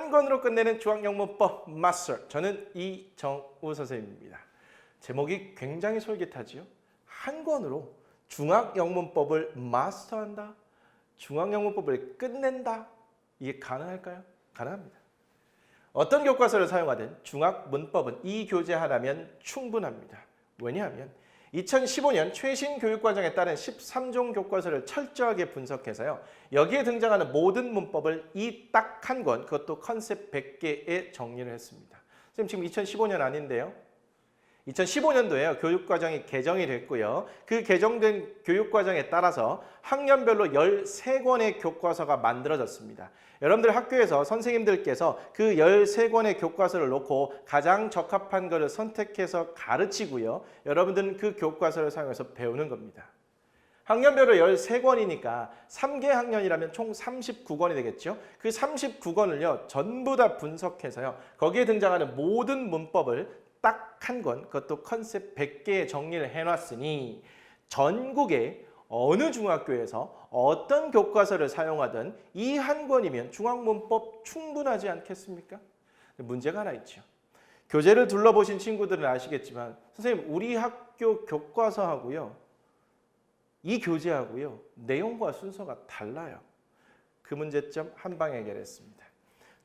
한 권으로 끝내는 중학영문법 마스터. 저는 이정우 선생님입니다. 제목이 굉장히 솔깃하지요. 한 권으로 중학영문법을 마스터한다. 중학영문법을 끝낸다. 이게 가능할까요? 가능합니다. 어떤 교과서를 사용하든 중학문법은 이 교재 하나면 충분합니다. 왜냐하면 2015년 최신 교육과정에 따른 13종 교과서를 철저하게 분석해서요. 여기에 등장하는 모든 문법을 이 딱 한 권, 그것도 컨셉 100개에 정리를 했습니다. 선생님 지금 2015년 아닌데요. 2015년도에요. 교육과정이 개정이 됐고요. 그 개정된 교육과정에 따라서 학년별로 13권의 교과서가 만들어졌습니다. 여러분들 학교에서 선생님들께서 그 13권의 교과서를 놓고 가장 적합한 것을 선택해서 가르치고요. 여러분들은 그 교과서를 사용해서 배우는 겁니다. 학년별로 13권이니까 3개 학년이라면 총 39권이 되겠죠. 그 39권을요. 전부 다 분석해서요. 거기에 등장하는 모든 문법을 딱 한 권, 그것도 컨셉 100개에 정리를 해놨으니 전국의 어느 중학교에서 어떤 교과서를 사용하든 이 한 권이면 중학문법 충분하지 않겠습니까? 문제가 하나 있죠. 교재를 둘러보신 친구들은 아시겠지만 선생님 우리 학교 교과서하고요. 이 교재하고요. 내용과 순서가 달라요. 그 문제점 한 방에 해결했습니다.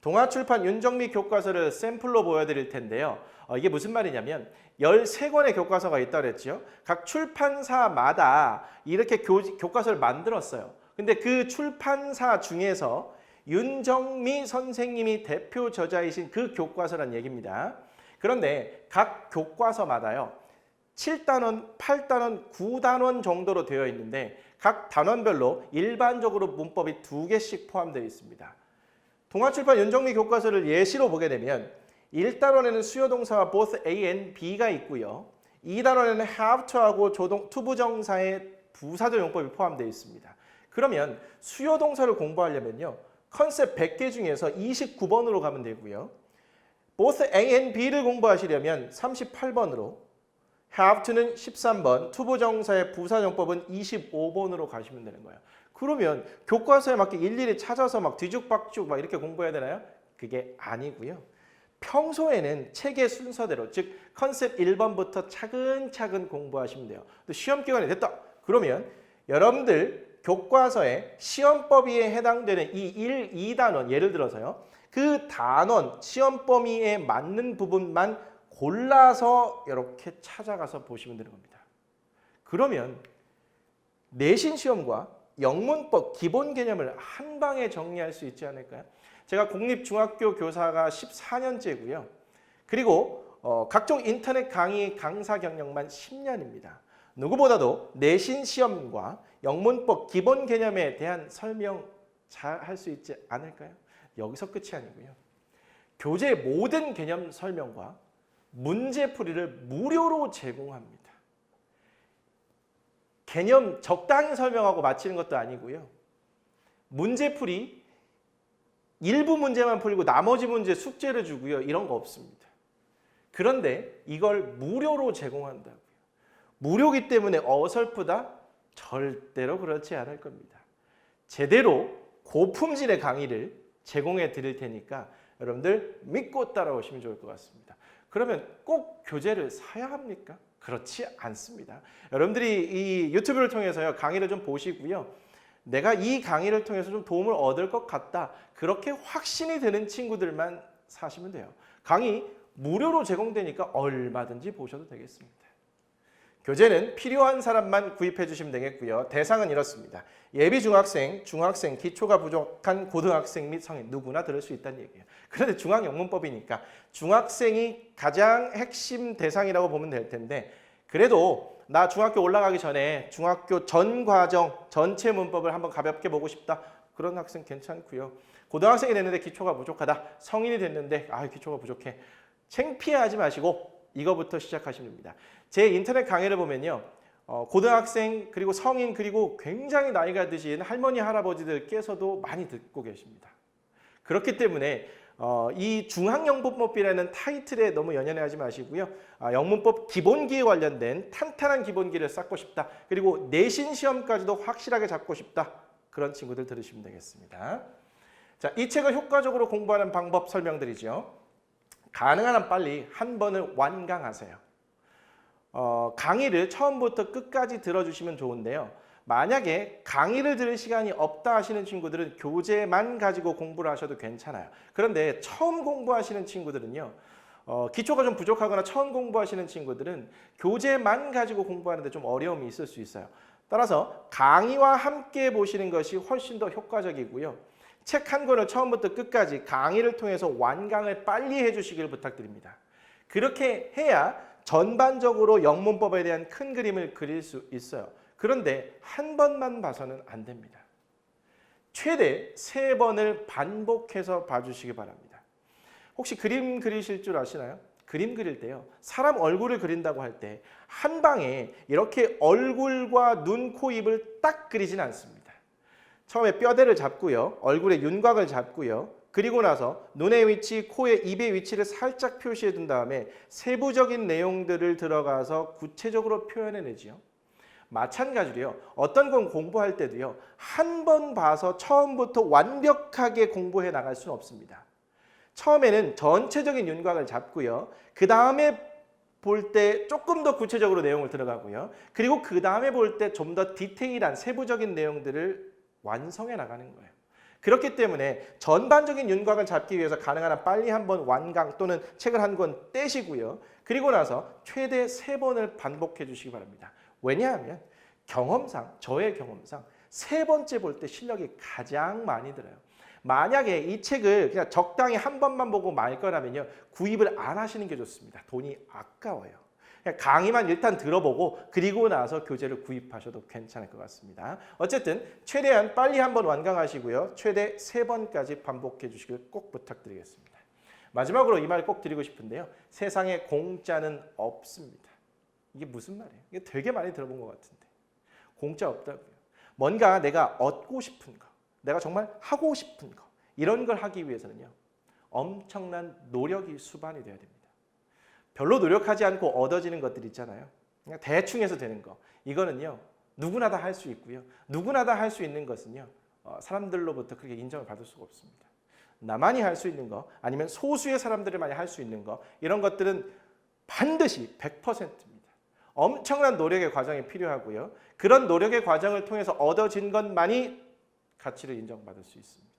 동아출판 윤정미 교과서를 샘플로 보여드릴 텐데요. 이게 무슨 말이냐면 13권의 교과서가 있다고 그랬죠. 각 출판사마다 이렇게 교과서를 만들었어요. 근데 그 출판사 중에서 윤정미 선생님이 대표 저자이신 그 교과서란 얘기입니다. 그런데 각 교과서마다요. 7단원, 8단원, 9단원 정도로 되어 있는데 각 단원별로 일반적으로 문법이 2개씩 포함되어 있습니다. 동아출판 윤정미 교과서를 예시로 보게 되면 1단원에는 수요동사와 both A and B가 있고요. 2단원에는 have to하고 투부정사의 부사절 용법이 포함되어 있습니다. 그러면 수요동사를 공부하려면요. 컨셉 100개 중에서 29번으로 가면 되고요. both A and B를 공부하시려면 38번으로, have to는 13번, 투부정사의 부사용법은 25번으로 가시면 되는 거예요. 그러면 교과서에 맞게 일일이 찾아서 막 뒤죽박죽 막 이렇게 공부해야 되나요? 그게 아니고요. 평소에는 책의 순서대로, 즉 컨셉 1번부터 차근차근 공부하시면 돼요. 또 시험 기간이 됐다. 그러면 여러분들 교과서에 시험 범위에 해당되는 이 1, 2단원 예를 들어서요. 그 단원 시험 범위에 맞는 부분만 골라서 이렇게 찾아가서 보시면 되는 겁니다. 그러면 내신 시험과 영문법 기본 개념을 한 방에 정리할 수 있지 않을까요? 제가 공립중학교 교사가 14년째고요. 그리고 각종 인터넷 강의 강사 경력만 10년입니다. 누구보다도 내신 시험과 영문법 기본 개념에 대한 설명 잘 할 수 있지 않을까요? 여기서 끝이 아니고요. 교재 모든 개념 설명과 문제풀이를 무료로 제공합니다. 개념 적당히 설명하고 마치는 것도 아니고요. 문제풀이 일부 문제만 풀리고 나머지 문제 숙제를 주고요. 이런 거 없습니다. 그런데 이걸 무료로 제공한다고요. 무료이기 때문에 어설프다? 절대로 그렇지 않을 겁니다. 제대로 고품질의 강의를 제공해 드릴 테니까 여러분들 믿고 따라오시면 좋을 것 같습니다. 그러면 꼭 교재를 사야 합니까? 그렇지 않습니다. 여러분들이 이 유튜브를 통해서요. 강의를 좀 보시고요. 내가 이 강의를 통해서 좀 도움을 얻을 것 같다. 그렇게 확신이 드는 친구들만 사시면 돼요. 강의 무료로 제공되니까 얼마든지 보셔도 되겠습니다. 교재는 필요한 사람만 구입해 주시면 되겠고요. 대상은 이렇습니다. 예비 중학생, 중학생, 기초가 부족한 고등학생 및 성인 누구나 들을 수 있다는 얘기예요. 그런데 중학영문법이니까 중학생이 가장 핵심 대상이라고 보면 될 텐데 그래도 나 중학교 올라가기 전에 중학교 전 과정 전체 문법을 한번 가볍게 보고 싶다. 그런 학생 괜찮고요. 고등학생이 됐는데 기초가 부족하다. 성인이 됐는데 기초가 부족해. 창피해하지 마시고 이거부터 시작하시면 됩니다. 제 인터넷 강의를 보면요. 고등학생 그리고 성인 그리고 굉장히 나이가 드신 할머니 할아버지들께서도 많이 듣고 계십니다. 그렇기 때문에 이 중학영문법이라는 타이틀에 너무 연연하지 마시고요. 영문법 기본기에 관련된 탄탄한 기본기를 쌓고 싶다. 그리고 내신 시험까지도 확실하게 잡고 싶다. 그런 친구들 들으시면 되겠습니다. 자, 이 책을 효과적으로 공부하는 방법 설명드리죠. 가능한 한 빨리 한 번을 완강하세요. 강의를 처음부터 끝까지 들어주시면 좋은데요. 만약에 강의를 들을 시간이 없다 하시는 친구들은 교재만 가지고 공부를 하셔도 괜찮아요. 그런데 처음 공부하시는 친구들은요. 기초가 좀 부족하거나 처음 공부하시는 친구들은 교재만 가지고 공부하는데 좀 어려움이 있을 수 있어요. 따라서 강의와 함께 보시는 것이 훨씬 더 효과적이고요. 책 한 권을 처음부터 끝까지 강의를 통해서 완강을 빨리 해주시길 부탁드립니다. 그렇게 해야 전반적으로 영문법에 대한 큰 그림을 그릴 수 있어요. 그런데 한 번만 봐서는 안 됩니다. 최대 3번을 반복해서 봐주시기 바랍니다. 혹시 그림 그리실 줄 아시나요? 그림 그릴 때요. 사람 얼굴을 그린다고 할 때 한 방에 이렇게 얼굴과 눈, 코, 입을 딱 그리진 않습니다. 처음에 뼈대를 잡고요. 얼굴의 윤곽을 잡고요. 그리고 나서 눈의 위치, 코의 입의 위치를 살짝 표시해 둔 다음에 세부적인 내용들을 들어가서 구체적으로 표현해내지요. 마찬가지로요. 어떤 건 공부할 때도요. 한 번 봐서 처음부터 완벽하게 공부해 나갈 수는 없습니다. 처음에는 전체적인 윤곽을 잡고요. 그 다음에 볼 때 조금 더 구체적으로 내용을 들어가고요. 그리고 그 다음에 볼 때 좀 더 디테일한 세부적인 내용들을 완성해 나가는 거예요. 그렇기 때문에 전반적인 윤곽을 잡기 위해서 가능한 한 빨리 한번 완강 또는 책을 한 권 떼시고요. 그리고 나서 최대 3번을 반복해 주시기 바랍니다. 왜냐하면 경험상, 저의 경험상 3번째 볼 때 실력이 가장 많이 들어요. 만약에 이 책을 그냥 적당히 한 번만 보고 말 거라면요. 구입을 안 하시는 게 좋습니다. 돈이 아까워요. 그냥 강의만 일단 들어보고 그리고 나서 교재를 구입하셔도 괜찮을 것 같습니다. 어쨌든 최대한 빨리 한번 완강하시고요. 최대 3번까지 반복해 주시길 꼭 부탁드리겠습니다. 마지막으로 이 말 꼭 드리고 싶은데요. 세상에 공짜는 없습니다. 이게 무슨 말이에요? 이게 되게 많이 들어본 것 같은데. 공짜 없다고요. 뭔가 내가 얻고 싶은 거, 내가 정말 하고 싶은 거 이런 걸 하기 위해서는요. 엄청난 노력이 수반이 돼야 됩니다. 별로 노력하지 않고 얻어지는 것들 있잖아요. 그냥 대충 해서 되는 거. 이거는요. 누구나 다 할 수 있고요. 누구나 다 할 수 있는 것은요. 사람들로부터 그렇게 인정을 받을 수가 없습니다. 나만이 할 수 있는 거 아니면 소수의 사람들만이 할 수 있는 거 이런 것들은 반드시 100%입니다. 엄청난 노력의 과정이 필요하고요. 그런 노력의 과정을 통해서 얻어진 것만이 가치를 인정받을 수 있습니다.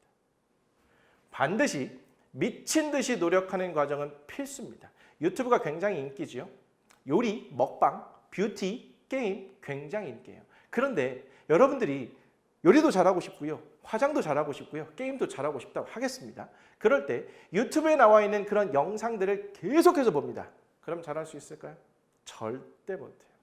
반드시 미친 듯이 노력하는 과정은 필수입니다. 유튜브가 굉장히 인기지요. 요리, 먹방, 뷰티, 게임 굉장히 인기예요. 그런데 여러분들이 요리도 잘하고 싶고요. 화장도 잘하고 싶고요. 게임도 잘하고 싶다고 하겠습니다. 그럴 때 유튜브에 나와 있는 그런 영상들을 계속해서 봅니다. 그럼 잘할 수 있을까요? 절대 못해요.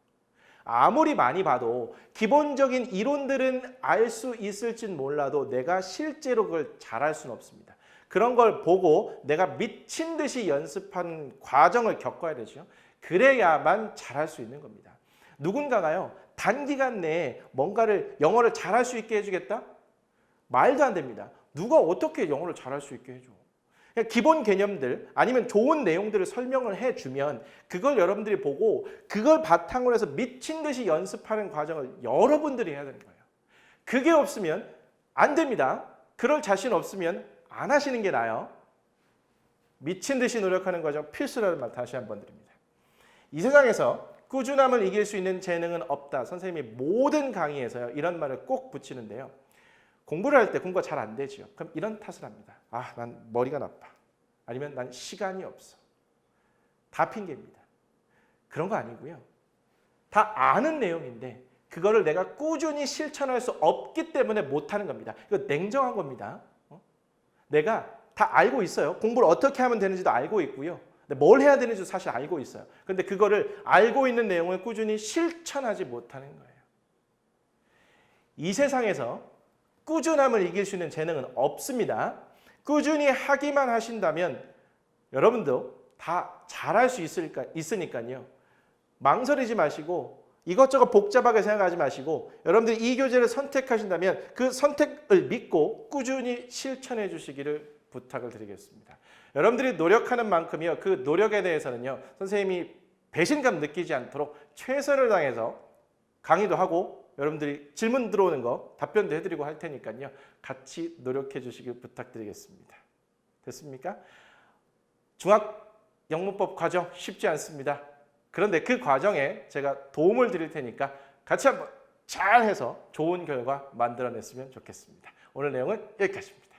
아무리 많이 봐도 기본적인 이론들은 알 수 있을진 몰라도 내가 실제로 그걸 잘할 수는 없습니다. 그런 걸 보고 내가 미친 듯이 연습하는 과정을 겪어야 되죠. 그래야만 잘할 수 있는 겁니다. 누군가가요. 단기간 내에 뭔가를 영어를 잘할 수 있게 해주겠다? 말도 안 됩니다. 누가 어떻게 영어를 잘할 수 있게 해줘? 그냥 기본 개념들 아니면 좋은 내용들을 설명을 해주면 그걸 여러분들이 보고 그걸 바탕으로 해서 미친 듯이 연습하는 과정을 여러분들이 해야 되는 거예요. 그게 없으면 안 됩니다. 그럴 자신 없으면 안 하시는 게 나아요. 미친 듯이 노력하는 과정 필수라는 말 다시 한번 드립니다. 이 세상에서 꾸준함을 이길 수 있는 재능은 없다. 선생님이 모든 강의에서요. 이런 말을 꼭 붙이는데요. 공부를 할 때 공부가 잘 안 되죠. 그럼 이런 탓을 합니다. 아, 난 머리가 나빠. 아니면 난 시간이 없어. 다 핑계입니다. 그런 거 아니고요. 다 아는 내용인데 그거를 내가 꾸준히 실천할 수 없기 때문에 못하는 겁니다. 이거 냉정한 겁니다. 내가 다 알고 있어요. 공부를 어떻게 하면 되는지도 알고 있고요. 뭘 해야 되는지도 사실 알고 있어요. 그런데 그거를 알고 있는 내용을 꾸준히 실천하지 못하는 거예요. 이 세상에서 꾸준함을 이길 수 있는 재능은 없습니다. 꾸준히 하기만 하신다면 여러분도 다 잘할 수 있으니까요. 망설이지 마시고 이것저것 복잡하게 생각하지 마시고 여러분들이 이 교재를 선택하신다면 그 선택을 믿고 꾸준히 실천해 주시기를 부탁을 드리겠습니다. 여러분들이 노력하는 만큼이요. 그 노력에 대해서는요. 선생님이 배신감 느끼지 않도록 최선을 다해서 강의도 하고 여러분들이 질문 들어오는 거 답변도 해드리고 할 테니까요. 같이 노력해 주시길 부탁드리겠습니다. 됐습니까? 중학 영문법 과정 쉽지 않습니다. 그런데 그 과정에 제가 도움을 드릴 테니까 같이 한번 잘 해서 좋은 결과 만들어냈으면 좋겠습니다. 오늘 내용은 여기까지입니다.